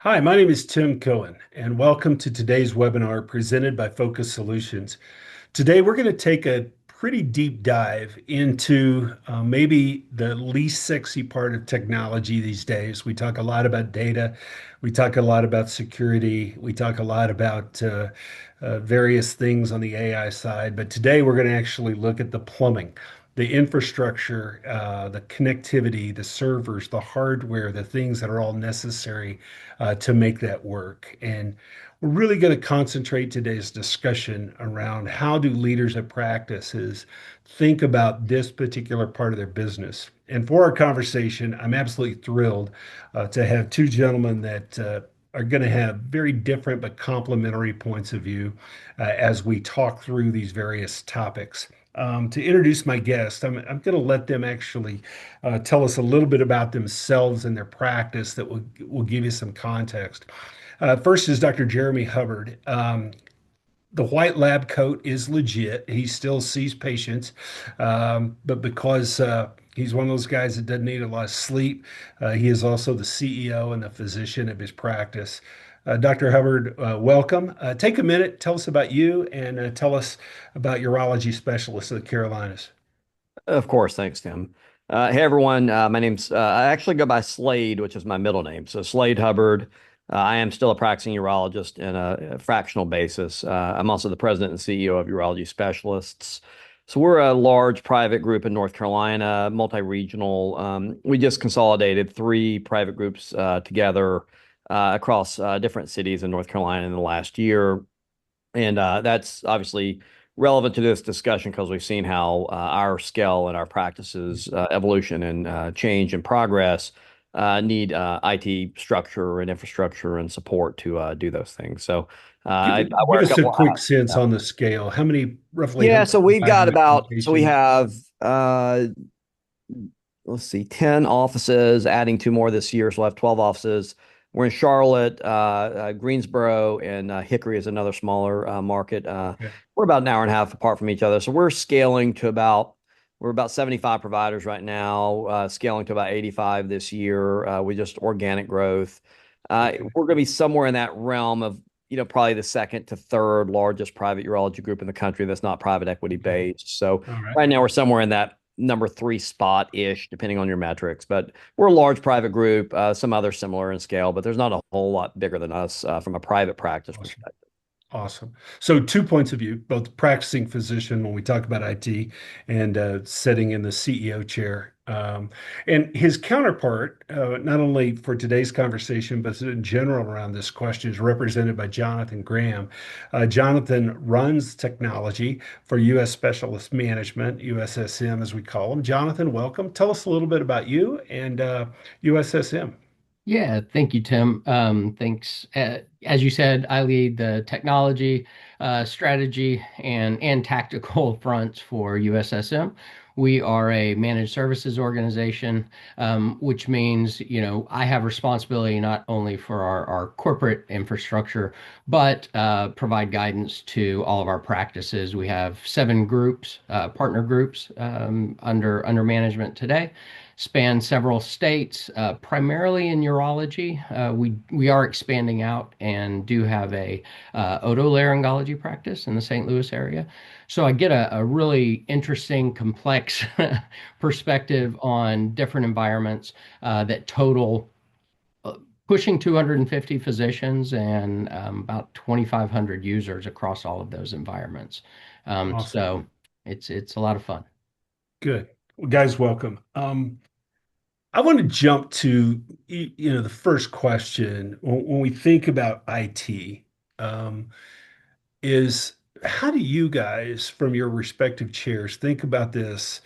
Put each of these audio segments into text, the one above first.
Hi, my name is Tim Cohen, and welcome to today's webinar presented by Focus Solutions. Today, we're going to take a pretty deep dive into maybe the least sexy part of technology these days. We talk a lot about data, we talk a lot about security, we talk a lot about various things on the AI side, but today we're going to actually look at the plumbing. The infrastructure, the connectivity, the servers, the hardware, the things that are all necessary to make that work. And we're really going to concentrate today's discussion around how do leaders of practices think about this particular part of their business. And for our conversation, I'm absolutely thrilled to have two gentlemen that are going to have very different but complementary points of view as we talk through these various topics. To introduce my guest, I'm going to let them actually tell us a little bit about themselves and their practice that will give you some context. First is Dr. Jeremy Hubbard. The white lab coat is legit. He still sees patients, but because he's one of those guys that doesn't need a lot of sleep, he is also the CEO and the physician of his practice. Dr. Hubbard, welcome. Take a minute, tell us about you, and tell us about Urology Specialists of the Carolinas. Of course, thanks, Tim. Hey, everyone. My name's I actually go by Slade, which is my middle name. So Slade Hubbard. I am still a practicing urologist in a fractional basis. I'm also the president and CEO of Urology Specialists. So we're a large private group in North Carolina, multi-regional. We just consolidated three private groups together across different cities in North Carolina in the last year. And that's obviously relevant to this discussion because we've seen how our scale and our practices, evolution and change and progress need IT structure and infrastructure and support to do those things. So Give, I give wear a us a couple of quick hats. sense on the scale. Roughly how Yeah, many so we've got providers, we locations? have let's see, 10 offices, adding two more this year. So we'll have 12 offices. We're in Charlotte, Greensboro, and Hickory is another smaller market. Okay. We're about an hour and a half apart from each other. So we're about 75 providers right now, scaling to about 85 this year with just organic growth. Okay. We're going to be somewhere in that realm of, probably the second to third largest private urology group in the country that's not private equity Okay. based. So All right. right now we're somewhere in that number three spot-ish, depending on your metrics. But we're a large private group, some others similar in scale, but there's not a whole lot bigger than us from a private practice Awesome. perspective. Awesome. So, two points of view, both practicing physician when we talk about IT and sitting in the CEO chair. And his counterpart, not only for today's conversation, but in general around this question, is represented by Jonathon Graham. Jonathon runs technology for U.S. Specialist Management, USSM as we call them. Jonathon, welcome. Tell us a little bit about you and USSM. Yeah, thank you, Tim. Thanks. As you said, I lead the technology, strategy, and tactical fronts for USSM. We are a managed services organization, which means, I have responsibility not only for our corporate infrastructure, but provide guidance to all of our practices. We have seven groups, partner groups, under management today, span several states, primarily in urology. We are expanding out and do have a otolaryngology practice in the St. Louis area. So I get a really interesting, complex perspective on different environments that total pushing 250 physicians and about 2,500 users across all of those environments. Awesome. So it's a lot of fun. Good. Well, guys, welcome. I want to jump to the first question when we think about IT, um, is how do you guys, from your respective chairs, think about this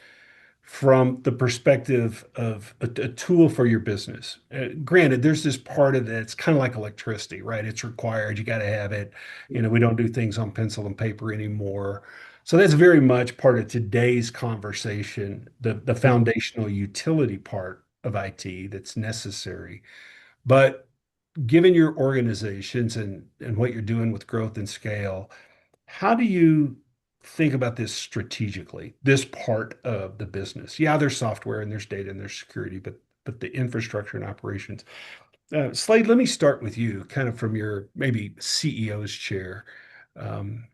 from the perspective of a tool for your business? Granted, there's this part of it that's kind of like electricity, right? It's required. You got to have it. We don't do things on pencil and paper anymore. So that's very much part of today's conversation, the foundational utility part of IT that's necessary. But given your organizations and what you're doing with growth and scale, how do you think about this strategically, this part of the business? Yeah, there's software and there's data and there's security, but the infrastructure and operations. Slade, let me start with you, kind of from your maybe CEO's chair. Um,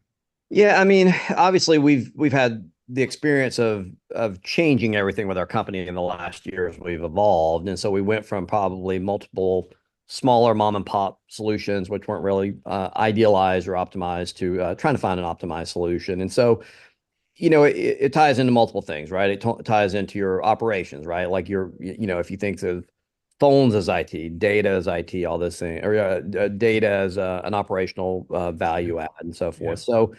Yeah, I mean, obviously we've had the experience of changing everything with our company in the last year as we've evolved. And so we went from probably multiple smaller mom and pop solutions, which weren't really idealized or optimized, to trying to find an optimized solution. And so, it ties into multiple things, right? It ties into your operations, right? Like if you think of phones as IT, data as IT, all this thing, or data as an operational value add and so yeah, forth. So,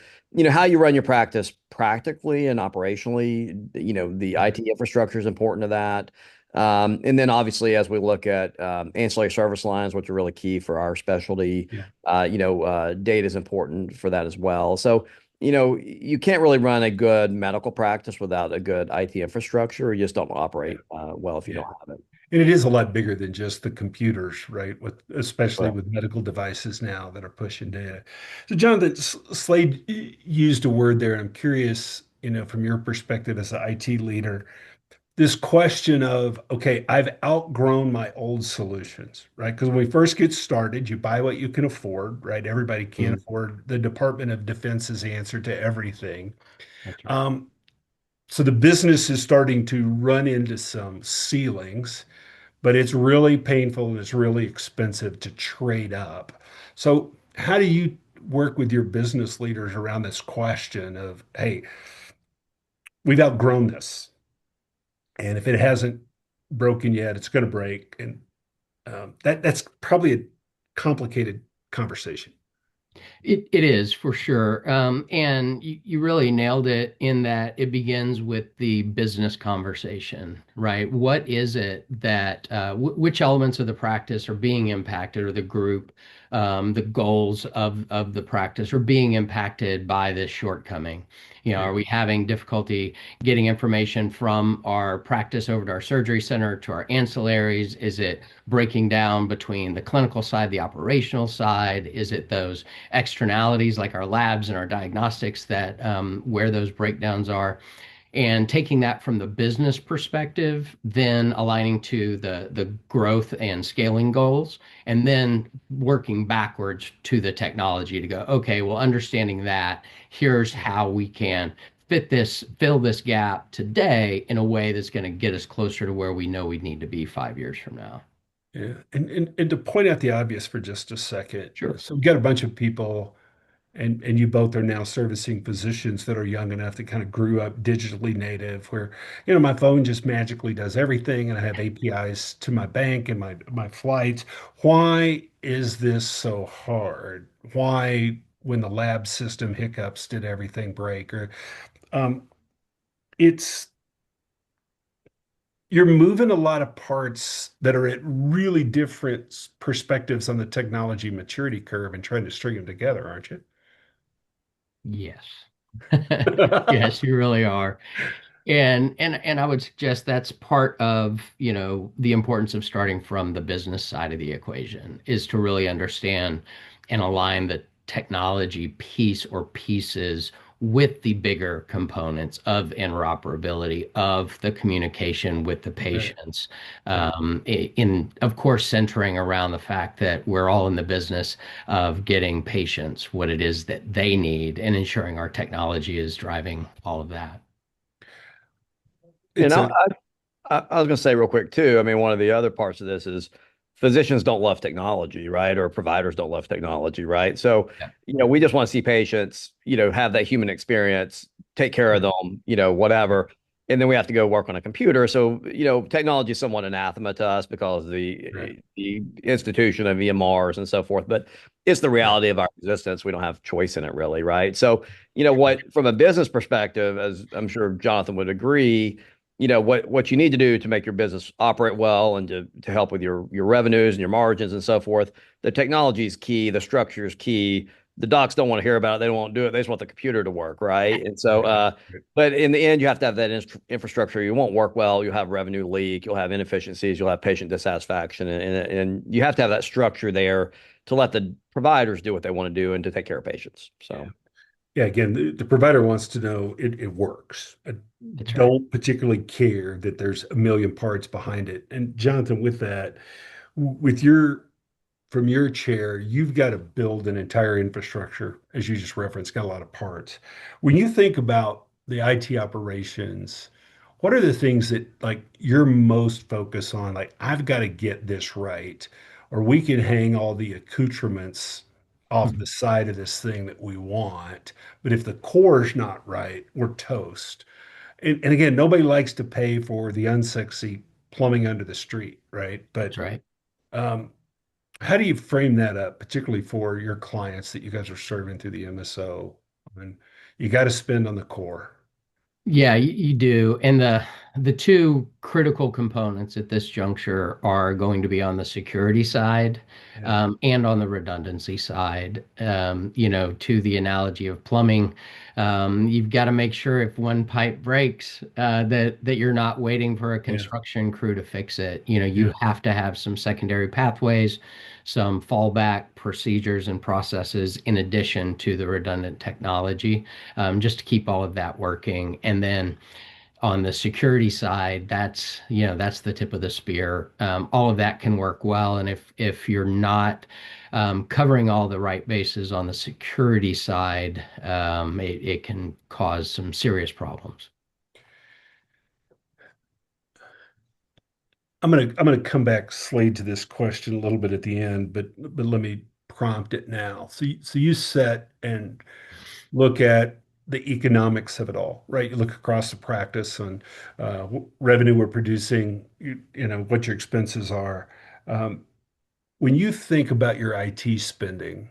how you run your practice practically and operationally, the yeah, IT infrastructure is important to that. And then obviously, as we look at ancillary service lines, which are really key for our specialty, yeah, data is important for that as well. So, you can't really run a good medical practice without a good IT infrastructure. You just don't yeah, operate well if you yeah. don't have it. And it is a lot bigger than just the computers, right? With especially Right. with medical devices now that are pushing data. So, Jonathan, Slade used a word there. I'm curious, from your perspective as an IT leader, this question of, okay, I've outgrown my old solutions, right? Because when we first get started, you buy what you can afford, right? Everybody can't Mhm. afford the Department of Defense's answer to everything. That's right. Um, so the business is starting to run into some ceilings, but it's really painful and it's really expensive to trade up. So, how do you work with your business leaders around this question of, hey, we've outgrown this, and if it hasn't broken yet, it's going to break, and that's probably a complicated conversation. It is for sure. And you really nailed it in that it begins with the business conversation, right? What is it that, which elements of the practice are being impacted, or the group, the goals of the practice are being impacted by this shortcoming? Yeah, Are we having difficulty getting information from our practice over to our surgery center to our ancillaries? Is it breaking down between the clinical side, the operational side? Is it those externalities like our labs and our diagnostics that where those breakdowns are, and taking that from the business perspective, then aligning to the growth and scaling goals, and then working backwards to the technology to go, okay, well, understanding that, here's how we can fill this gap today in a way that's going to get us closer to where we know we need to be 5 years from now. yeah. And to point out the obvious for just a second, Sure. so we've got a bunch of people, and you both are now servicing physicians that are young enough that kind of grew up digitally native, where my phone just magically does everything, and I have APIs to my bank and my flights. Why is this so hard? Why, when the lab system hiccups, did everything break? Or um, it's you're moving a lot of parts that are at really different perspectives on the technology maturity curve and trying to string them together, aren't you? Yes. Yes, you really are. And I would suggest that's part of, the importance of starting from the business side of the equation, is to really understand and align the technology piece or pieces with the bigger components of interoperability, of the communication with the Right, patients. right. In, of course, centering around the fact that we're all in the business of getting patients what it is that they need, and ensuring our technology is driving all of that. And It's a I was going to say real quick too. I mean, one of the other parts of this is physicians don't love technology, right? Or providers don't love technology, right? So, Yeah. we just want to see patients, have that human experience, take care of yeah, them, whatever. And then we have to go work on a computer. So, technology is somewhat anathema to us because of right, the institution of EMRs and so forth. But it's the right. reality of our existence. We don't have choice in it, really, right? So, what from a business perspective, as I'm sure Jonathan would agree, what you need to do to make your business operate well and to help with your revenues and your margins and so forth. The technology is key. The structure is key. The docs don't want to hear about it. They don't want to do it. They just want the computer to work, right? And so, Right, right. but in the end, you have to have that infrastructure. You won't work well. You'll have revenue leak. You'll have inefficiencies. You'll have patient dissatisfaction, and you have to have that structure there to let the providers do what they want to do and to take care of patients. Yeah. So, Yeah, again, the provider wants to know it works. I That's right. don't particularly care that there's a million parts behind it. And Jonathan, with that, with your from your chair, you've got to build an entire infrastructure, as you just referenced, got a lot of parts. When you think about the IT operations, what are the things that like you're most focused on? Like, I've got to get this right, or we can hang all the accoutrements off the side of this thing that we want. But if the core is not right, we're toast. And again, nobody likes to pay for the unsexy plumbing under the street, right? That's But right. um, how do you frame that up, particularly for your clients that you guys are serving through the MSO? I mean, you got to spend on the core. Yeah, you do. And the two critical components at this juncture are going to be on the security side, Yeah, and on the redundancy side. To the analogy of plumbing, you've got to make sure if one pipe breaks, that you're not waiting for a yeah, construction crew to fix it. You yeah, have to have some secondary pathways, some fallback procedures and processes in addition to the redundant technology, just to keep all of that working. And then on the security side, that's the tip of the spear. All of that can work well, and if you're not covering all the right bases on the security side, it can cause some serious problems. I'm gonna come back, Slade, to this question a little bit at the end, but let me prompt it now. So you set and look at the economics of it all, right? You look across the practice on revenue we're producing, you know what your expenses are. Um, when you think about your IT spending,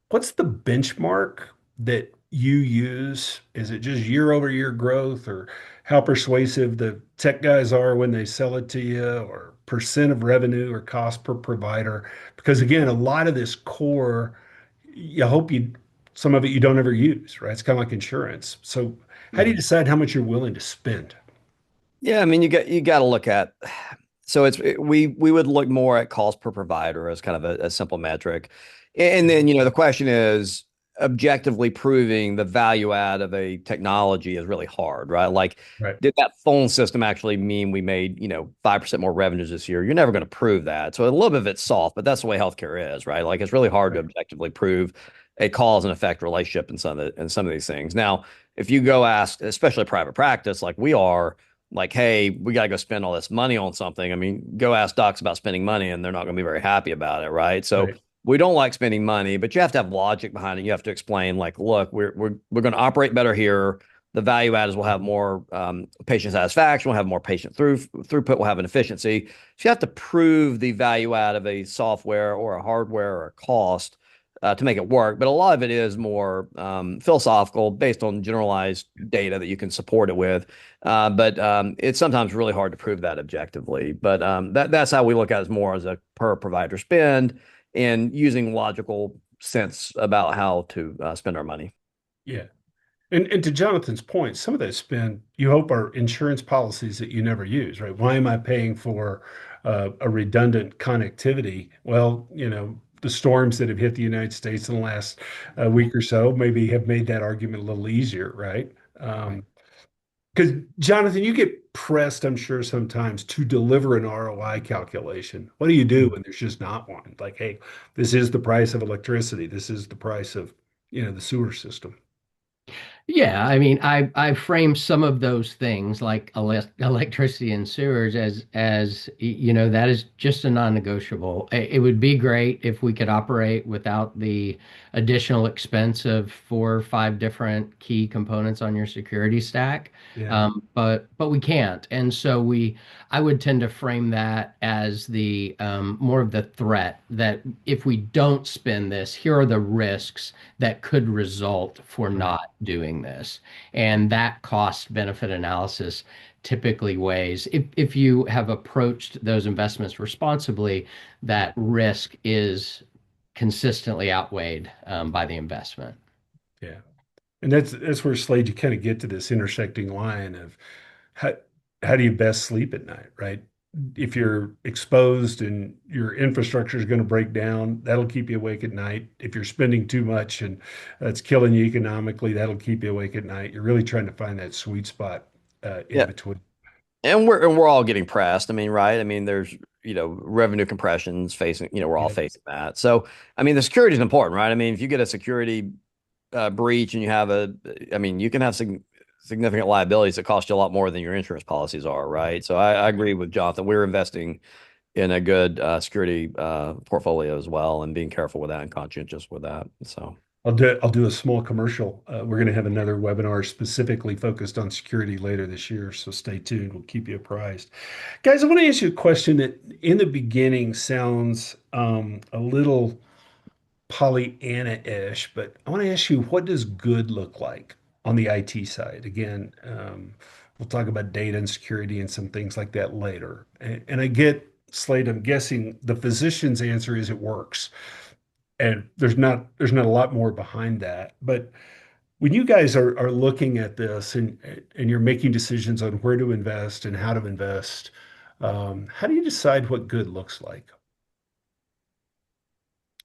what's the benchmark that you use? Is it just year over year growth, or how persuasive the tech guys are when they sell it to you, or percent of revenue or cost per provider? Because again, a lot of this core, you hope some of it you don't ever use, right? It's kind of like insurance. So how do you Mhm. decide how much you're willing to spend? Yeah, I mean, you got to look at. So we would look more at cost per provider as kind of a simple metric, and then the question is objectively proving the value add of a technology is really hard, right? Like, Right. did that phone system actually mean we made 5% more revenues this year? You're never going to prove that. So a little bit of it's soft, but that's the way healthcare is, right? Like it's really hard to Right. objectively prove a cause and effect relationship in some of these things. Now, if you go ask, especially private practice, like we are like, hey, we got to go spend all this money on something. I mean, go ask docs about spending money and they're not going to be very happy about it, right? So Right. we don't like spending money, but you have to have logic behind it. You have to explain, like, look, we're going to operate better here. The value add is we'll have more patient satisfaction, we'll have more patient throughput, we'll have an efficiency. So you have to prove the value add of a software or a hardware or a cost to make it work. But a lot of it is more philosophical, based on generalized data that you can support it with. But it's sometimes really hard to prove that objectively. But that's how we look at it, as more as a per provider spend and using logical sense about how to spend our money. Yeah. And to Jonathan's point, some of that spend you hope are insurance policies that you never use, right? Why am I paying for a redundant connectivity? Well, the storms that have hit the United States in the last week or so maybe have made that argument a little easier, right? Right. Because Jonathan, you get pressed, I'm sure, sometimes to deliver an ROI calculation. What do you do when there's just not one? Like, hey, this is the price of electricity. This is the price of, the sewer system. Yeah, I mean, I frame some of those things like electricity and sewers as that is just a non-negotiable. It would be great if we could operate without the additional expense of 4 or 5 different key components on your security stack. Yeah. But we can't, and so I would tend to frame that as the more of the threat that if we don't spend this, here are the risks that could result for Right. not doing this. And that cost benefit analysis typically weighs, if you have approached those investments responsibly, that risk is consistently outweighed by the investment. Yeah. And that's where, Slade, you kind of get to this intersecting line of how how do you best sleep at night, right? If you're exposed and your infrastructure is going to break down, that'll keep you awake at night. If you're spending too much and it's killing you economically, that'll keep you awake at night. You're really trying to find that sweet spot in Yeah. between. And we're all getting pressed. I mean, right? I mean, there's revenue compressions facing, we're all Yeah. facing that. So, I mean, the security is important, right? I mean, if you get a security breach and I mean, you can have significant liabilities that cost you a lot more than your insurance policies are, right? So I agree with Jonathan. We're investing in a good security portfolio as well, and being careful with that and conscientious with that. So. I'll do a small commercial. We're going to have another webinar specifically focused on security later this year, so stay tuned. We'll keep you apprised. Guys, I want to ask you a question that in the beginning sounds a little Pollyanna-ish, but I want to ask you, what does good look like on the IT side? Again, we'll talk about data and security and some things like that later. And I get, Slade, I'm guessing the physician's answer is it works. And there's not a lot more behind that. But when you guys are looking at this and you're making decisions on where to invest and how to invest, how do you decide what good looks like?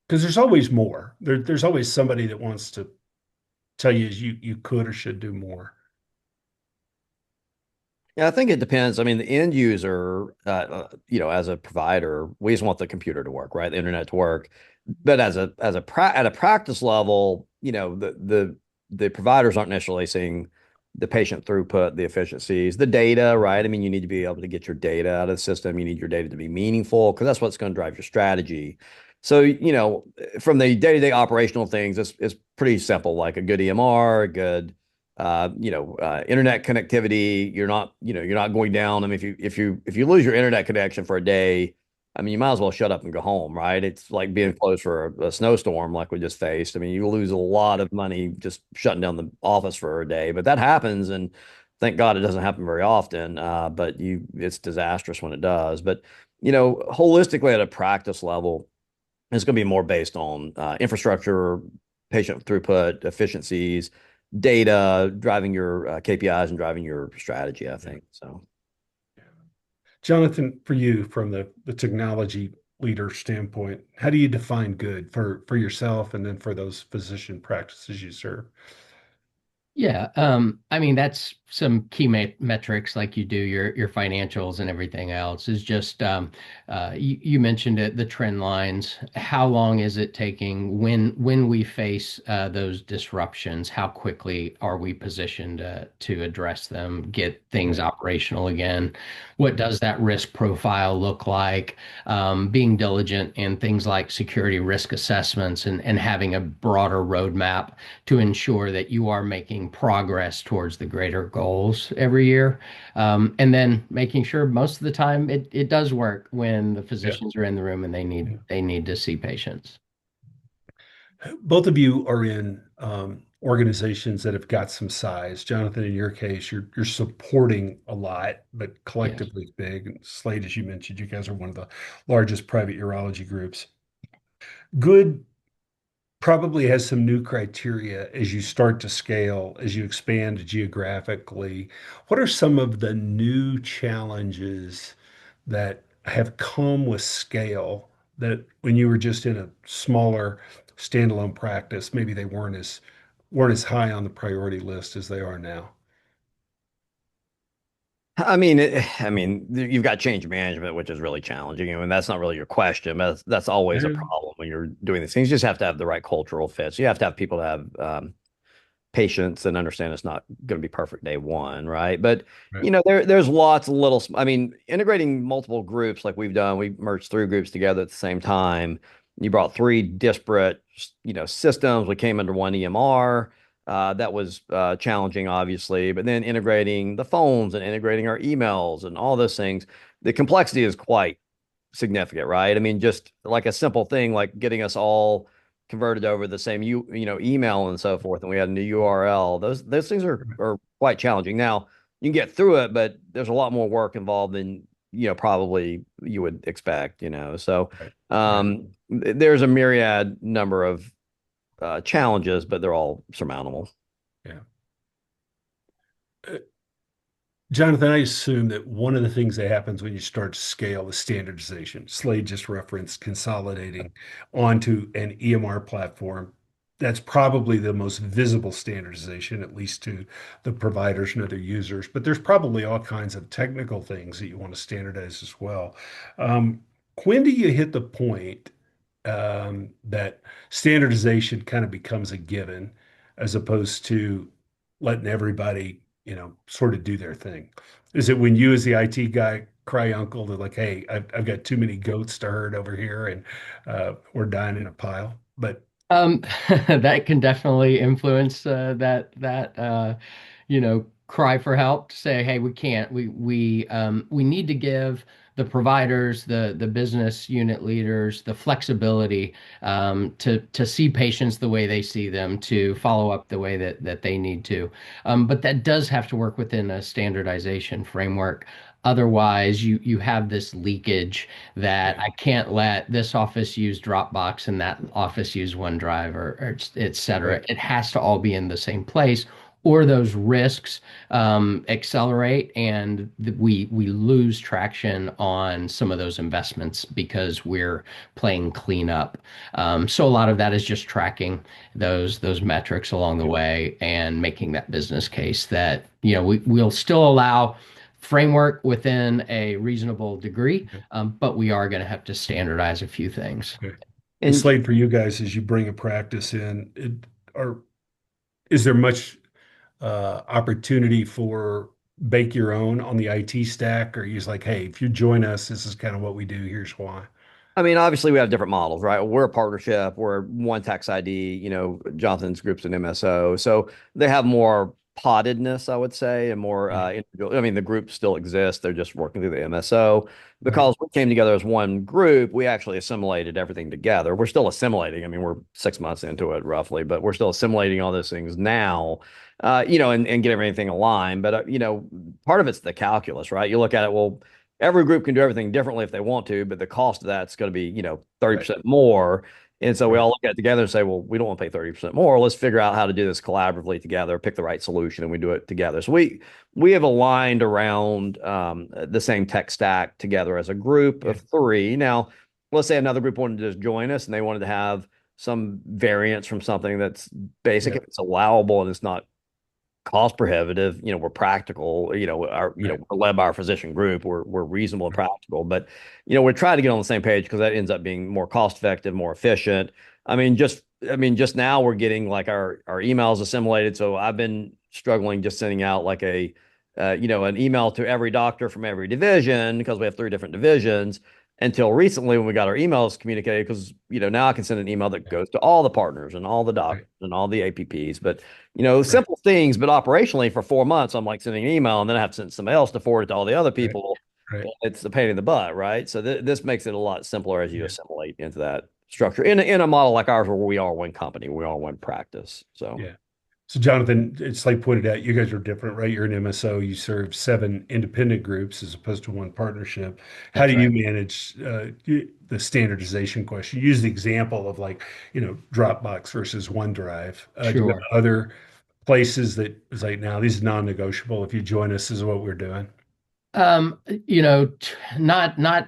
Because there's always more. There's always somebody that wants to tell you you could or should do more. Yeah, I think it depends. I mean, the end user, as a provider, we just want the computer to work, right? The internet to work. But at a practice level, the providers aren't necessarily seeing the patient throughput, the efficiencies, the data, right? I mean, you need to be able to get your data out of the system. You need your data to be meaningful because that's what's going to drive your strategy. So, from the day-to-day operational things, it's pretty simple, like a good EMR, a good internet connectivity. You're not going down. I mean, if you lose your internet connection for a day, I mean, you might as well shut up and go home, right? It's like being closed for a snowstorm like we just faced. I mean, you lose a lot of money just shutting down the office for a day, but that happens, and thank God it doesn't happen very often. But it's disastrous when it does. But holistically at a practice level, it's going to be more based on infrastructure, patient throughput, efficiencies, data, driving your KPIs and driving your strategy, I think. So, Jonathan, for you, from the technology leader standpoint, how do you define good for yourself and then for those physician practices you serve? Yeah, I mean that's some key metrics like you do your financials and everything else is just you mentioned it, the trend lines. How long is it taking when we face those disruptions? How quickly are we positioned to address them, get things Right. operational again? What does that risk profile look like? Being diligent in things like security risk assessments and having a broader roadmap to ensure that you are making progress towards the greater goals every year. And then making sure most of the time it does work when the Yeah. physicians are in the room and they need Yeah. they need to see patients. Both of you are in organizations that have got some size. Jonathan, in your case, you're supporting a lot, but Yes. collectively big. And Slade, as you mentioned, you guys are one of the largest private urology groups. Good probably has some new criteria as you start to scale, as you expand geographically. What are some of the new challenges that have come with scale that when you were just in a smaller standalone practice, maybe they weren't as high on the priority list as they are now? I mean, you've got change management, which is really challenging. I mean, that's not really your question, but that's always a Yeah. problem when you're doing these things. You just have to have the right cultural fits. You have to have people to have patience and understand it's not going to be perfect day one, right? But Right. there's lots of little. I mean, integrating multiple groups like we've done, we merged three groups together at the same time. You brought three disparate, systems. We came under one EMR. That was challenging, obviously, but then integrating the phones and integrating our emails and all those things, the complexity is quite significant, right? I mean, just like a simple thing like getting us all converted over the same email and so forth, and we had a new URL. Those things are quite challenging. Now you can get through it, but there's a lot more work involved than probably you would expect. So Right. Right. there's a myriad number of challenges, but they're all surmountable. Yeah. Uh, Jonathan, I assume that one of the things that happens when you start to scale is standardization. Slade just referenced consolidating onto an EMR platform. That's probably the most visible standardization, at least to the providers and other users. But there's probably all kinds of technical things that you want to standardize as well. when do you hit the point that standardization kind of becomes a given as opposed to letting everybody, sort of do their thing? Is it when you, as the IT guy, cry uncle to like, hey, I've got too many goats to herd over here and we're dying in a pile? But That can definitely influence cry for help to say, hey, we can't. We need to give the providers, the business unit leaders, the flexibility to see patients the way they see them, to follow up the way that they need to. But that does have to work within a standardization framework. Otherwise, you have this leakage that yeah, I can't let this office use Dropbox and that office use OneDrive or et cetera. right, It has to all be in the same place, or those risks accelerate and we lose traction on some of those investments because we're playing cleanup. So a lot of that is just tracking those metrics along the yeah, way and making that business case that we'll still allow framework within a reasonable degree, okay, but we are going to have to standardize a few things. okay. And And Slade, for you guys, as you bring a practice in, are is there much opportunity for bake your own on the IT stack, or you're just like, hey, if you join us, this is kind of what we do. Here's why. I mean, obviously we have different models, right? We're a partnership. We're one tax ID, Jonathan's group's an MSO. So they have more poddedness, I would say, and more Yeah, individual. I mean, the groups still exist. They're just working through the MSO. right, Because we came together as one group, we actually assimilated everything together. We're still assimilating. I mean, we're 6 months into it roughly, but we're still assimilating all those things now, and get everything aligned. But, part of it's the calculus, right? You look at it, well, every group can do everything differently if they want to, but the cost of that's going to be, right, 30% more. And so we right, all look at it together and say, well, we don't want to pay 30% more. Let's figure out how to do this collaboratively together, pick the right solution, and we do it together. So we have aligned around the same tech stack together as a group yeah, of three. Now, let's say another group wanted to just join us and they wanted to have some variance from something that's basic, yeah, if it's allowable and it's not cost prohibitive. We're practical. right, We're led by our physician group. We're reasonable and right, practical, but we're trying to get on the same page because that ends up being more cost effective, more efficient. Just now we're getting like our emails assimilated. So I've been struggling just sending out like an email to every doctor from every division because we have three different divisions until recently when we got our emails communicated because now I can send an email that yeah, goes to all the partners and all the right, doctors and all the APPs. But right, simple things, but operationally for 4 months, I'm like sending an email and then I have to send somebody else to forward it to all the other right, people. right, It's a pain in the butt, right? So this makes it a lot simpler as you yeah, assimilate into that structure in a model like ours where we are one company, we are one practice. So yeah. So, Jonathan, it's like pointed out, you guys are different, right? You're an MSO. You serve seven independent groups as opposed to one partnership. How do That's you right. manage the standardization question? Use the example of like, Dropbox versus OneDrive. Do you have Sure. other places that is like, now these are non-negotiable. If you join us, this is what we're doing. Not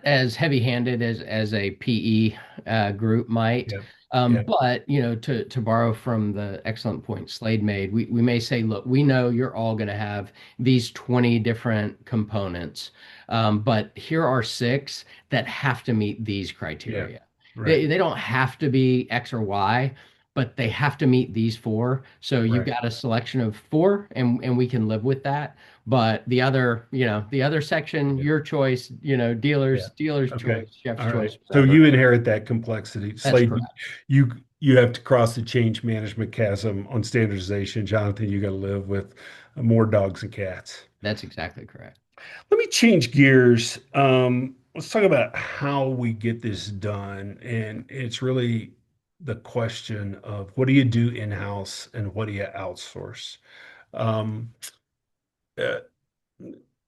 as heavy-handed as a PE group might. Yeah, yeah, But to borrow from the excellent point Slade made, we may say, look, we know you're all going to have these 20 different components, but here are six that have to meet these yeah. criteria. Right, They don't have to be X or Y, but they have to meet these four. So you've right. got a selection of four, and we can live with that. But the other section, Yeah, your choice, yeah. dealer's Okay. choice, chef's All right. choice, So whatever. you inherit that complexity. That's Slade, correct. you have to cross the change management chasm on standardization. Jonathan, you got to live with more dogs and cats. That's exactly correct. Let me change gears. Let's talk about how we get this done. And it's really the question of what do you do in-house and what do you outsource? Um, uh,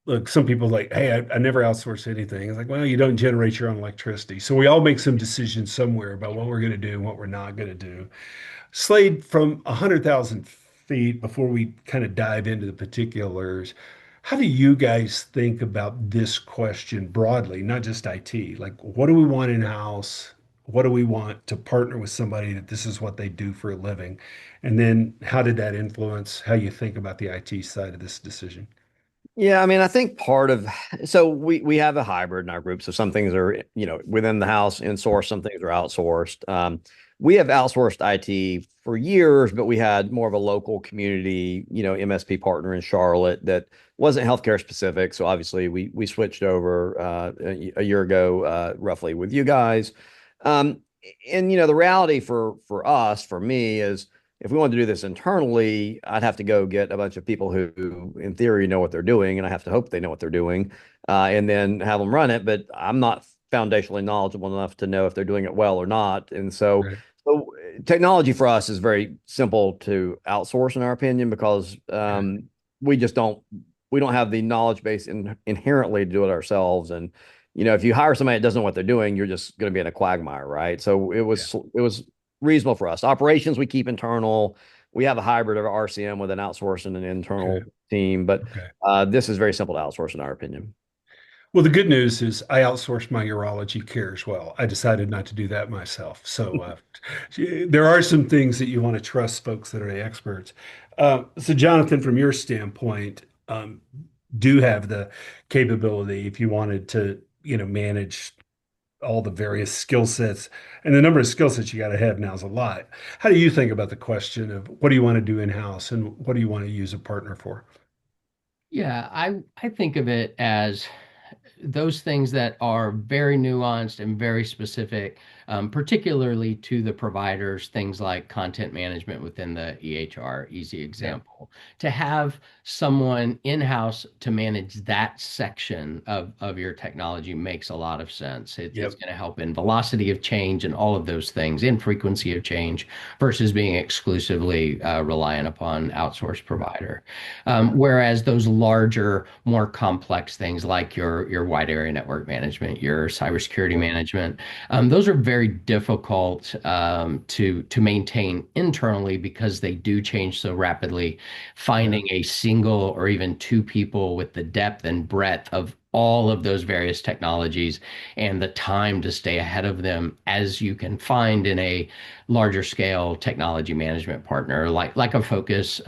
Look, some people like, hey, I never outsource anything. It's like, well, you don't generate your own electricity. So we all make some decisions somewhere about what we're going to do and what we're not going to do. Slade, from 100,000 feet, before we kind of dive into the particulars, how do you guys think about this question broadly, not just IT? Like, what do we want in-house? What do we want to partner with somebody that this is what they do for a living? And then how did that influence how you think about the IT side of this decision? Yeah, I mean, I think part of so we have a hybrid in our group. So some things are, within the house in-sourced, some things are outsourced. We have outsourced IT for years, but we had more of a local community, MSP partner in Charlotte that wasn't healthcare specific. So obviously we switched over a year ago, roughly with you guys. Um, and the reality for us, for me, is if we wanted to do this internally, I'd have to go get a bunch of people who, in theory, know what they're doing, and I have to hope they know what they're doing, and then have them run it. But I'm not foundationally knowledgeable enough to know if they're doing it well or not. And Right. so technology for us is very simple to outsource, in our opinion, because Okay. we just don't have the knowledge base inherently to do it ourselves. And if you hire somebody that doesn't know what they're doing, you're just going to be in a quagmire, right? So Yeah. it was reasonable for us. Operations we keep internal. We have a hybrid of RCM with an outsourced and an Okay. internal team, but Okay. this is very simple to outsource, in our opinion. Well, the good news is I outsourced my urology care as well. I decided not to do that myself. So there are some things that you want to trust folks that are the experts. So, Jonathan, from your standpoint, do have the capability if you wanted to, manage all the various skill sets, and the number of skill sets you got to have now is a lot. How do you think about the question of what do you want to do in-house and what do you want to use a partner for? Yeah, I think of it as those things that are very nuanced and very specific, particularly to the providers, things like content management within the EHR, easy Yeah. example. To have someone in-house to manage that section of your technology makes a lot of sense. It's Yep. going to help in velocity of change and all of those things, in frequency of change versus being exclusively reliant upon outsourced provider. Whereas those larger, more complex things like your wide area network management, your cybersecurity management, those are very difficult to maintain internally because they do change so rapidly. Yeah. Finding a single or even two people with the depth and breadth of all of those various technologies and the time to stay ahead of them as you can find in a larger scale technology management partner like a Focus,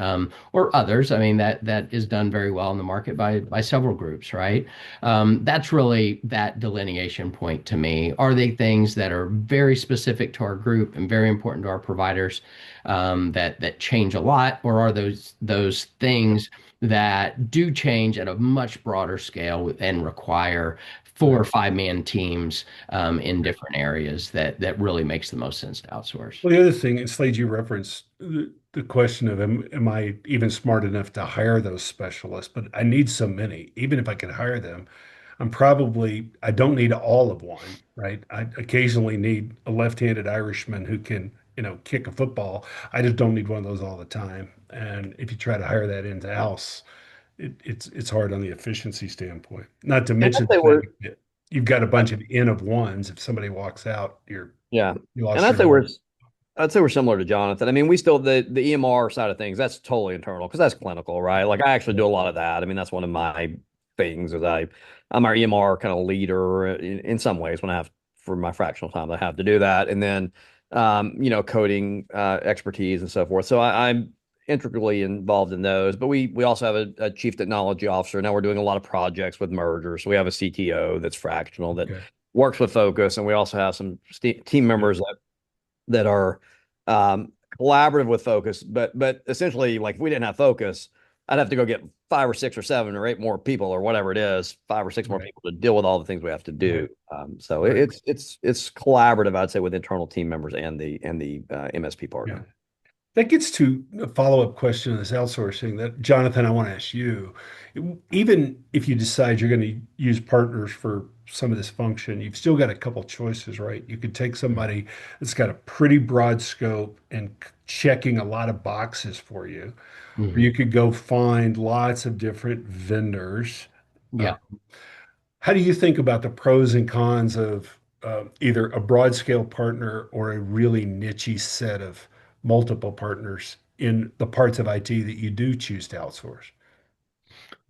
or others. I mean, that is done very well in the market by several groups, right? That's really that delineation point to me. Are they things that are very specific to our group and very important to our providers, that change a lot, or are those things that do change at a much broader scale and require four Right. or five man teams in different areas that really makes the most sense to outsource? Well, the other thing, and Slade, you referenced the question of am I even smart enough to hire those specialists? But I need so many. Even if I could hire them, I don't need all of one, right? I occasionally need a left-handed Irishman who can, kick a football. I just don't need one of those all the time. And if you try to hire that into house, it's hard on the efficiency standpoint. Not to And mention I'd say the fact we're that you've got a bunch of N of ones. If somebody walks out, yeah, you and lost your knowledge. I'd say we're similar to Jonathan. I mean, we still the EMR side of things, that's totally internal because that's clinical, right? Like I actually do a lot of that. I mean, that's one of my things is I'm our EMR kind of leader in some ways when I have for my fractional time I have to do that. And then coding expertise and so forth. So I'm integrally involved in those. But we also have a chief technology officer. Now we're doing a lot of projects with mergers. So we have a CTO that's fractional that Okay. works with Focus, and we also have some team Yeah. members that are collaborative with Focus. But essentially, like if we didn't have Focus, I'd have to go get five or six or seven or eight more people or whatever it is, five or six more Right. people to deal with all the things we have to Right. do. So Right. it's collaborative, I'd say, with internal team members and the MSP Yeah. partner. That gets to a follow-up question on this outsourcing that, Jonathan, I want to ask you. Even if you decide you're going to use partners for some of this function, you've still got a couple choices, right? You could take somebody that's got a pretty broad scope and checking a lot of boxes for you, or Mhm. you could go find lots of different vendors. Uh, Yeah. how do you think about the pros and cons of either a broad scale partner or a really nichey set of multiple partners in the parts of IT that you do choose to outsource?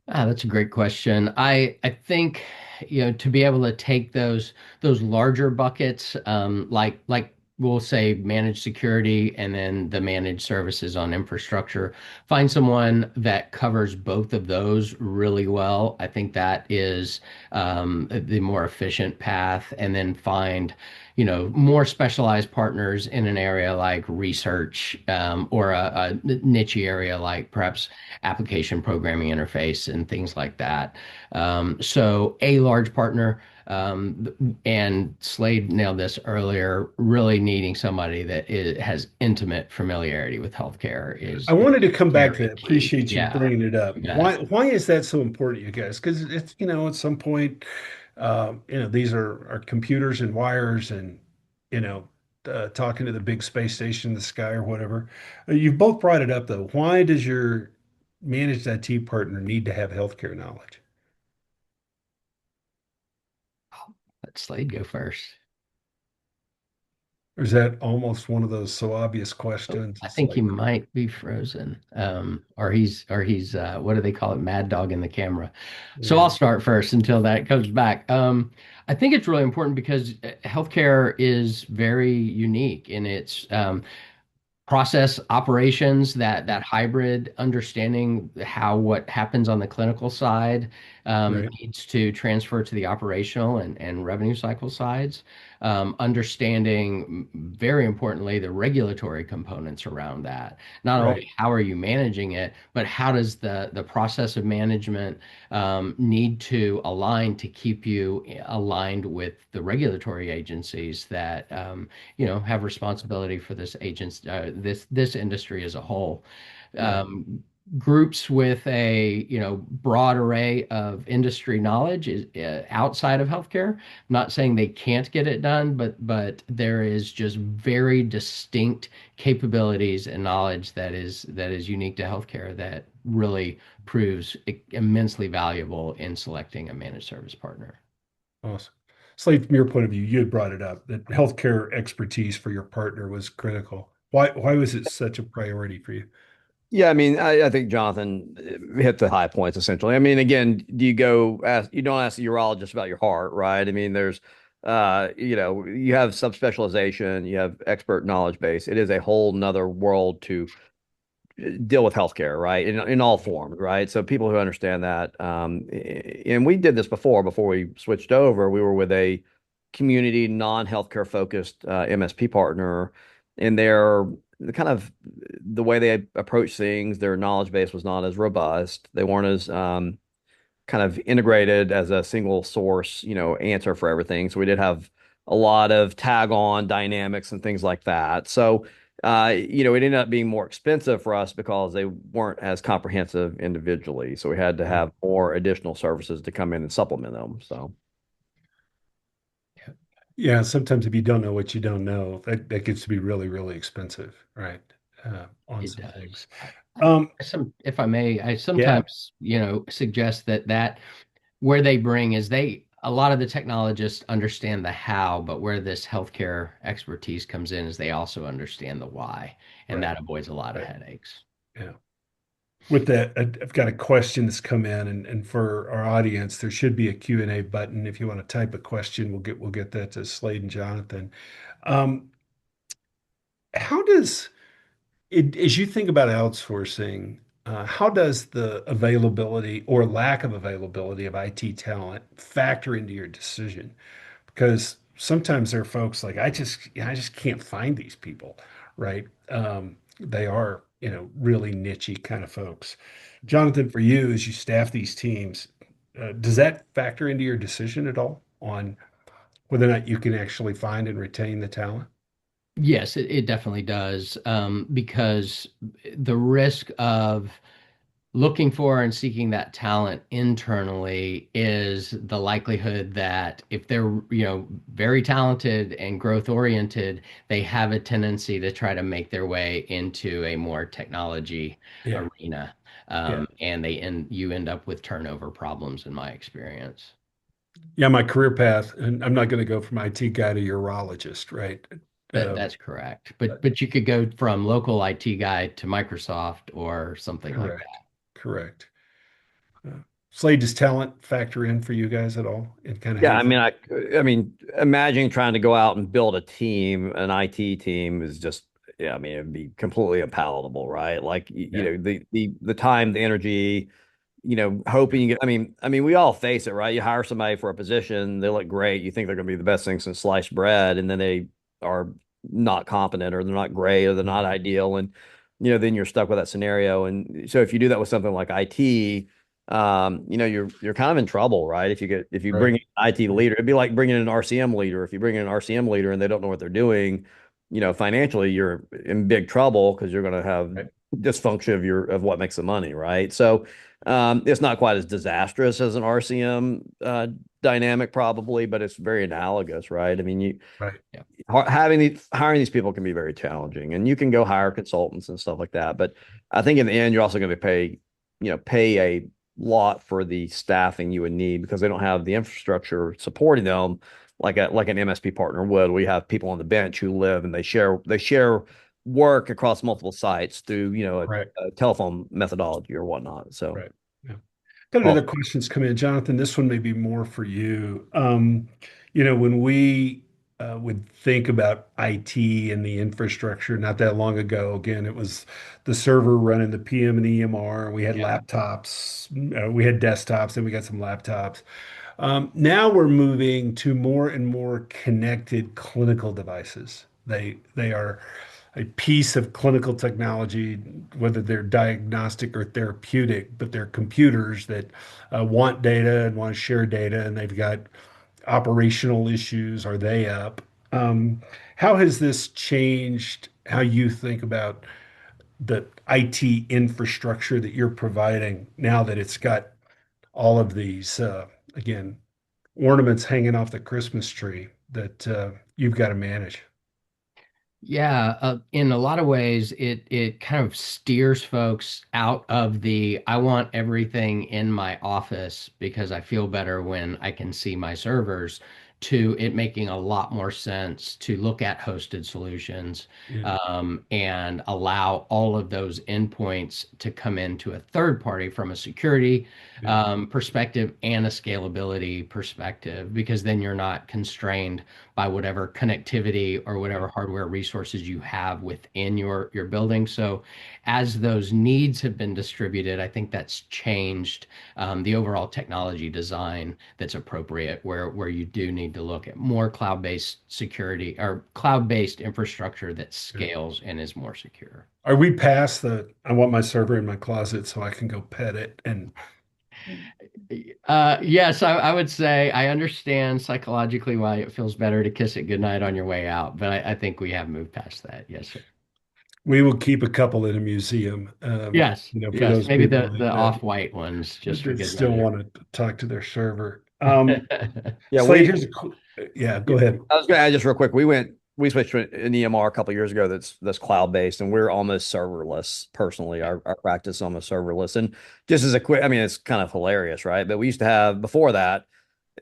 That's a great question. I think, to be able to take those larger buckets, like we'll say managed security and then the managed services on infrastructure. Find someone that covers both of those really well. I think that is the more efficient path. And then find, more specialized partners in an area like research, or a niche area like perhaps application programming interface and things like that. So a large partner, and Slade nailed this earlier, really needing somebody that has intimate familiarity with healthcare I is wanted to come back to very that. key. Appreciate you Yeah, bringing it up. you bet. Why is that so important, you guys? Because it's, at some point, these are computers and wires and, you know, talking to the big space station in the sky or whatever. You've both brought it up though. Why does your managed IT partner need to have healthcare knowledge? Let Slade go first. Or is that almost one of those so obvious Oh, questions? I It's think he like, might be frozen. Or he's what do they call it? Mad dog in the camera. So yeah, I'll start first until that comes back. I think it's really important because healthcare is very unique in its process operations, that hybrid understanding how what happens on the clinical side right, needs to transfer to the operational and revenue cycle sides. Understanding, very importantly, the regulatory components around that. Not right. only how are you managing it, but how does the process of management need to align to keep you aligned with the regulatory agencies that have responsibility for this industry as a whole. Right. Um, Groups with a broad array of industry knowledge is outside of healthcare. I'm not saying they can't get it done, but there is just very distinct capabilities and knowledge that is unique to healthcare that really proves immensely valuable in selecting a managed service partner. Awesome. Slade, from your point of view, you had brought it up that healthcare expertise for your partner was critical. Why was it such a priority for you? Yeah, I mean, I think Jonathan hit the high points essentially. I mean, again, you don't ask the urologist about your heart, right? I mean, you have subspecialization, you have expert knowledge base. It is a whole nother world to deal with healthcare, right? In all forms, right? So people who understand that, and we did this before we switched over. We were with a community non-healthcare focused MSP partner, and the kind of the way they approach things, their knowledge base was not as robust. They weren't as kind of integrated as a single source, answer for everything. So we did have a lot of tag on dynamics and things like that. So, it ended up being more expensive for us because they weren't as comprehensive individually. So we had to Right. have more additional services to come in and supplement them. So, Yeah, sometimes if you don't know what you don't know, that gets to be really, really expensive, right? On It some does. things. Um, If I may, I yeah, sometimes, suggest that where they bring is a lot of the technologists understand the how, but where this healthcare expertise comes in is they also understand the why, and right, that avoids a lot of right. headaches. Yeah. With that, I've got a question that's come in, and for our audience, there should be a Q&A button. If you want to type a question, we'll get that to Slade and Jonathan. Um, how does as you think about outsourcing, how does the availability or lack of availability of IT talent factor into your decision? Because sometimes there are folks like I just can't find these people, right? They are, really nichey kind of folks. Jonathan, for you, as you staff these teams, does that factor into your decision at all on whether or not you can actually find and retain the talent? Yes, it definitely does, because the risk of looking for and seeking that talent internally is the likelihood that if they're, very talented and growth oriented, they have a tendency to try to make their way into a more technology Yeah, arena. yeah, And you end up with turnover problems in my experience. yeah. My career path, and I'm not going to go from IT guy to urologist, right? Um, That's correct. But you could go from local IT guy to Microsoft or something like correct, that. correct. Slade, does talent factor in for you guys at all? And kind of how Yeah, you think? I mean, imagine trying to go out and build a team, an IT team is just, yeah, I mean, it'd be completely unpalatable, right? Like, Yeah, the time, the energy, hoping you get, we all face it, right? You hire somebody for a position, they look great, you think they're going to be the best thing since sliced bread, and then they are not competent, or they're not great, or they're not ideal, and then you're stuck with that scenario. And so if you do that with something like IT, you're kind of in trouble, right? If you bring right, in an IT leader, it'd be like bringing in an RCM leader. If you bring in an RCM leader and they don't know what they're doing, financially you're in big trouble because you're going to have right, dysfunction of what makes the money, right? So it's not quite as disastrous as an RCM dynamic probably, but it's very analogous, right? I mean, right. hiring these people can be very challenging, and you can go hire consultants and stuff like that. But I think in the end, you're also going to pay a lot for the staffing you would need because they don't have the infrastructure supporting them like an MSP partner would. We have people on the bench who live and they share work across multiple sites through Right. a telephone methodology or whatnot. So Right. Yeah. Got well, another questions come in. Jonathan, this one may be more for you. When we would think about IT and the infrastructure not that long ago, again, it was the server running the PM and EMR. We had Yeah. laptops, we had desktops, and we got some laptops. Now we're moving to more and more connected clinical devices. They are a piece of clinical technology, whether they're diagnostic or therapeutic, but they're computers that want data and want to share data, and they've got operational issues. Are they up? Um, how has this changed how you think about the IT infrastructure that you're providing now that it's got all of these, again, ornaments hanging off the Christmas tree that you've got to manage? Yeah, in a lot of ways, it kind of steers folks out of the I want everything in my office because I feel better when I can see my servers, to it making a lot more sense to look at hosted solutions, Yeah, and allow all of those endpoints to come into a third party from a security yeah, perspective and a scalability perspective, because then you're not constrained by whatever connectivity or yeah, whatever hardware resources you have within your building. So as those needs have been distributed, I think that's changed the overall technology design that's appropriate, where you do need to look at more cloud-based security or cloud-based infrastructure that yeah. scales and is more secure. Are we past the I want my server in my closet so I can go pet it? And Yes, I would say I understand psychologically why it feels better to kiss it goodnight on your way out, but I think we have moved past that. Yes, sir. we will keep a couple in a museum, Yes, for yes. those Maybe people the off-white ones, just for that good still measure. want to talk to their server. yeah, Slade, we here's yeah, go ahead. I was going to add just real quick. We switched to an EMR a couple of years ago that's cloud based, and we're almost serverless. Personally, our practice is almost serverless. And just as a quick, I mean, it's kind of hilarious, right? But we used to have before that,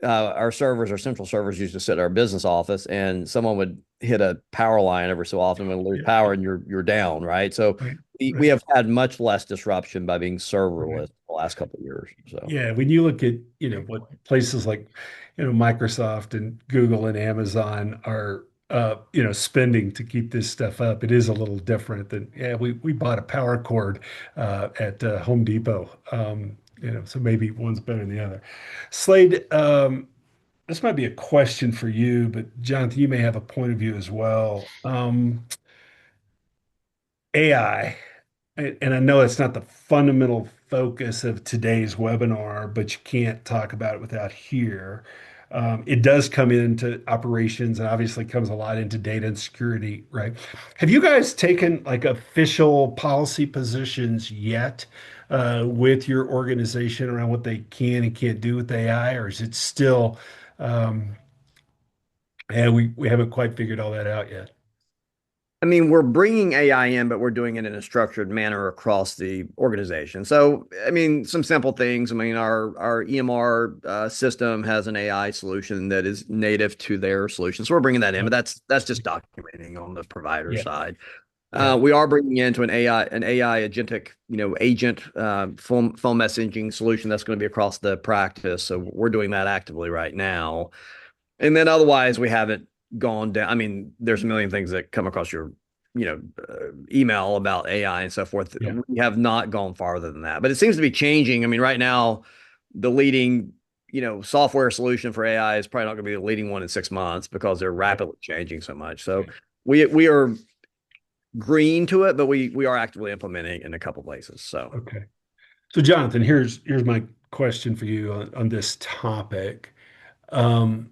our central servers used to sit at our business office, and someone would hit a power line every so often, would lose Yeah, power, and you're down, right? So right, we right, have had much less disruption by being right. serverless the last couple of years. So. Yeah, when you look at, Great what point. places like, Microsoft and Google and Amazon are, spending to keep this stuff up, it is a little different than, yeah, we bought a power cord at Home Depot. So maybe one's better than the other. Slade, this might be a question for you, but Jonathan, you may have a point of view as well. AI. And I know it's not the fundamental focus of today's webinar, but you can't talk about it without here. It does come into operations and obviously comes a lot into data and security, right? Have you guys taken like official policy positions yet with your organization around what they can and can't do with AI, or is it still, um, yeah, we haven't quite figured all that out yet? I mean, we're bringing AI in, but we're doing it in a structured manner across the organization. So, I mean, some simple things. I mean, our EMR system has an AI solution that is native to their solution, so we're bringing that in. But Yep. that's just documenting on the provider Yeah. side. Yeah. We are bringing into an AI agentic, agent phone messaging solution that's going to be across the practice. So we're doing that actively right now. And then otherwise, we haven't gone down. I mean, there's a million things that come across your, email about AI and so forth. Yeah. We have not gone farther than that, but it seems to be changing. I mean, right now, the leading, software solution for AI is probably not going to be the leading one in 6 months because they're Right. rapidly changing so much. So Okay. we are green to it, but we are actively implementing in a couple places. So Okay. So Jonathan, here's my question for you on this topic. Um,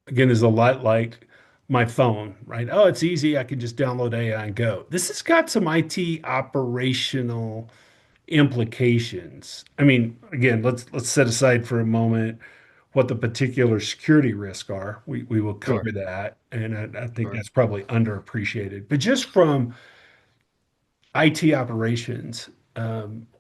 Again, there's a lot like my phone, right? Oh, it's easy. I can just download AI and go. This has got some IT operational implications. I mean, again, let's set aside for a moment what the particular security risks are. We will Sure, cover that, and I think sure. that's probably underappreciated. But just from IT operations,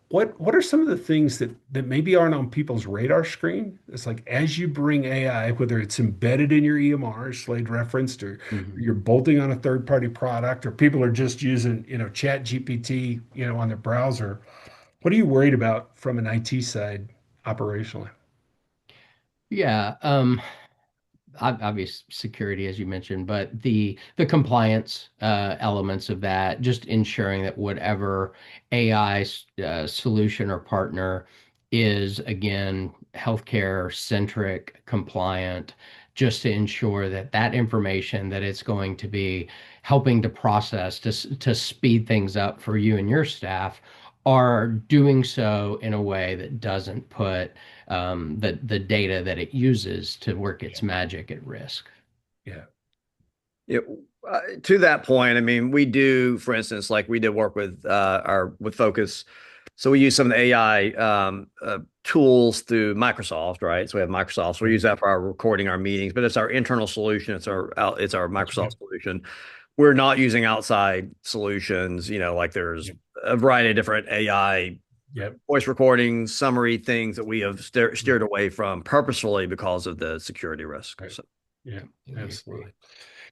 what are some of the things that maybe aren't on people's radar screen? It's like as you bring AI, whether it's embedded in your EMR, as Slade referenced, or Mhm. you're bolting on a third-party product, or people are just using, Chat GPT, on their browser. What are you worried about from an IT side operationally? Yeah. Obvious security, as you mentioned, but the compliance elements of that, just ensuring that whatever AI solution or partner is, again, healthcare centric, compliant, just to ensure that that information that it's going to be helping to process to speed things up for you and your staff are doing so in a way that doesn't put the data that it uses to work Yeah. its magic at risk. Yeah. yeah, to that point, I mean, we do, for instance, like we did work with our with Focus. So we use some of the AI tools through Microsoft, right? So we have Microsoft. So we Okay. use that for our recording our meetings, but it's our internal solution. It's our Okay. Microsoft solution. We're not using outside solutions. Like there's Yep. a variety of different AI Yep. voice recordings, summary things that we have Right. steered away from purposefully because of the security risk. Right. So. Yeah. Absolutely agree. Absolutely.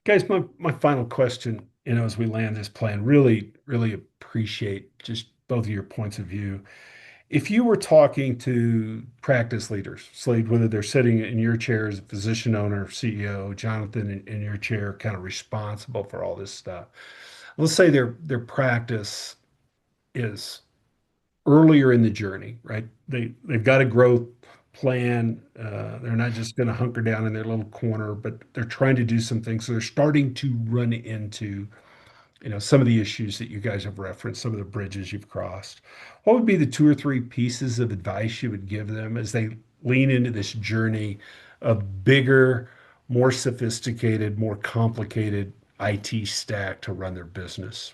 Guys, my final question, as we land this plan, really, really appreciate just both of your points of view. If you were talking to practice leaders, Slade, whether they're sitting in your chair as a physician owner, CEO, Jonathan in your chair, kind of responsible for all this stuff. Let's say their practice is earlier in the journey, right? They've got a growth plan. They're not just going to hunker down in their little corner, but they're trying to do some things. So they're starting to run into, some of the issues that you guys have referenced, some of the bridges you've crossed. What would be the two or three pieces of advice you would give them as they lean into this journey of bigger, more sophisticated, more complicated IT stack to run their business?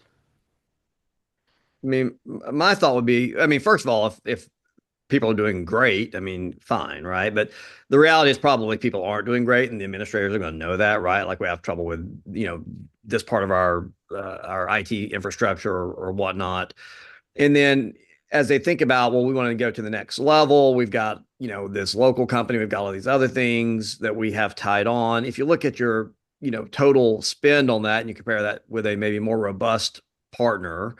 I mean, my thought would be, I mean, first of all, if people are doing great, I mean, fine, right? But the reality is probably people aren't doing great, and the administrators are going to know that, right? Like we have trouble with, this part of our IT infrastructure or whatnot. And then as they think about, well, we want to go to the next level, we've got, this local company, we've got all these other things that we have tied on. If you look at your, total spend on that and you compare that with a maybe more robust partner,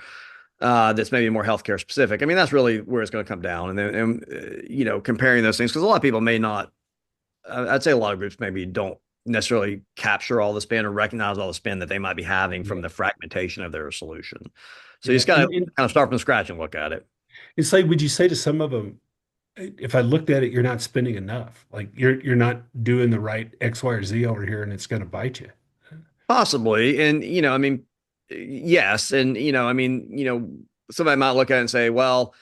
that's maybe more healthcare specific. I mean, that's really where it's going to come down. And then, comparing those things, because a lot of people may not, I'd say a lot of groups maybe don't necessarily capture all the spend or recognize all the spend that they might be having from Yeah. the fragmentation of their solution. So you Yeah. just got to kind of start from scratch and look at it. It's like, would you say to some of them, if I looked at it, you're not spending enough. Like you're not doing the right X, Y, or Z over here, and it's going to bite you. Possibly. And, I mean, yes. And, I mean, somebody might look at it and say, well,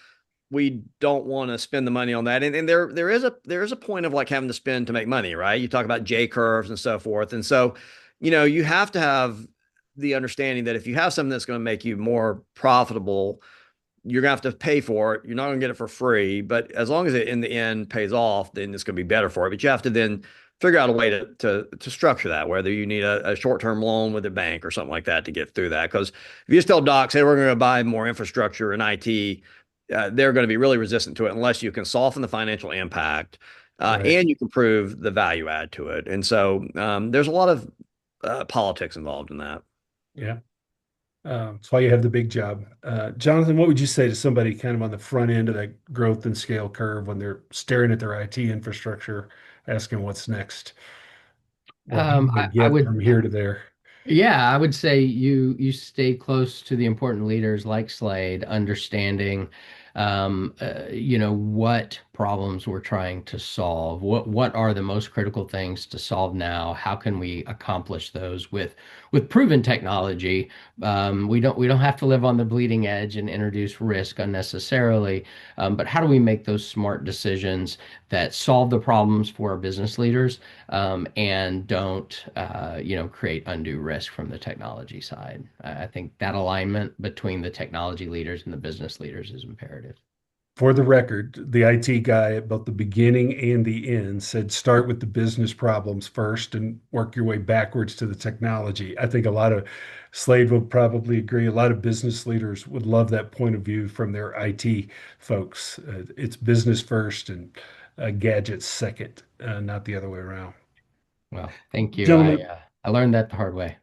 we don't want to spend the money on that. And there is a point of like having to spend to make money, right? You talk about J curves and so forth. And so, you have to have the understanding that if you have something that's going to make you more profitable, you're gonna have to pay for it. You're not gonna get it for free, but as long as it in the end pays off, then it's gonna be better for it. But you have to then figure out a way to structure that, whether you need a short-term loan with a bank or something like that to get through that. Because if you just tell docs, hey, we're gonna buy more infrastructure and IT, they're going to be really resistant to it unless you can soften the financial impact Right. and you can prove the value add to it. And so there's a lot of politics involved in that. Yeah. That's why you have the big job. Jonathan, what would you say to somebody kind of on the front end of that growth and scale curve when they're staring at their IT infrastructure, asking what's next? How do they I get would from here to there? Yeah, I would say you stay close to the important leaders like Slade, understanding what problems we're trying to solve. What are the most critical things to solve now? How can we accomplish those with proven technology? We don't have to live on the bleeding edge and introduce risk unnecessarily. But how do we make those smart decisions that solve the problems for our business leaders? And don't create undue risk from the technology side. I think that alignment between the technology leaders and the business leaders is imperative. For the record, the IT guy at both the beginning and the end said start with the business problems first and work your way backwards to the technology. I think a lot of Slade would probably agree. A lot of business leaders would love that point of view from their IT folks. It's business first and gadgets second, not the other way around. Well, thank you. Gentlemen, I learned that the hard way.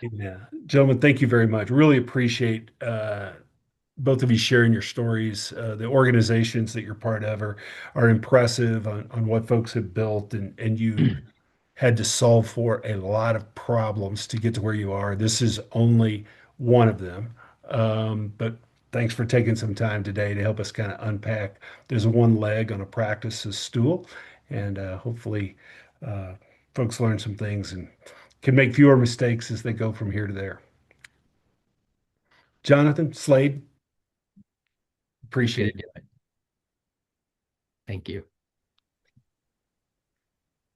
yeah, gentlemen, thank you very much. Really appreciate both of you sharing your stories. The organizations that you're part of are impressive on what folks have built, and you had to solve for a lot of problems to get to where you are. This is only one of them. But thanks for taking some time today to help us kind of unpack. There's one leg on a practice's stool, and hopefully, uh, folks learn some things and can make fewer mistakes as they go from here to there. Jonathan, Slade, Happy appreciate to it. do it. Thank you.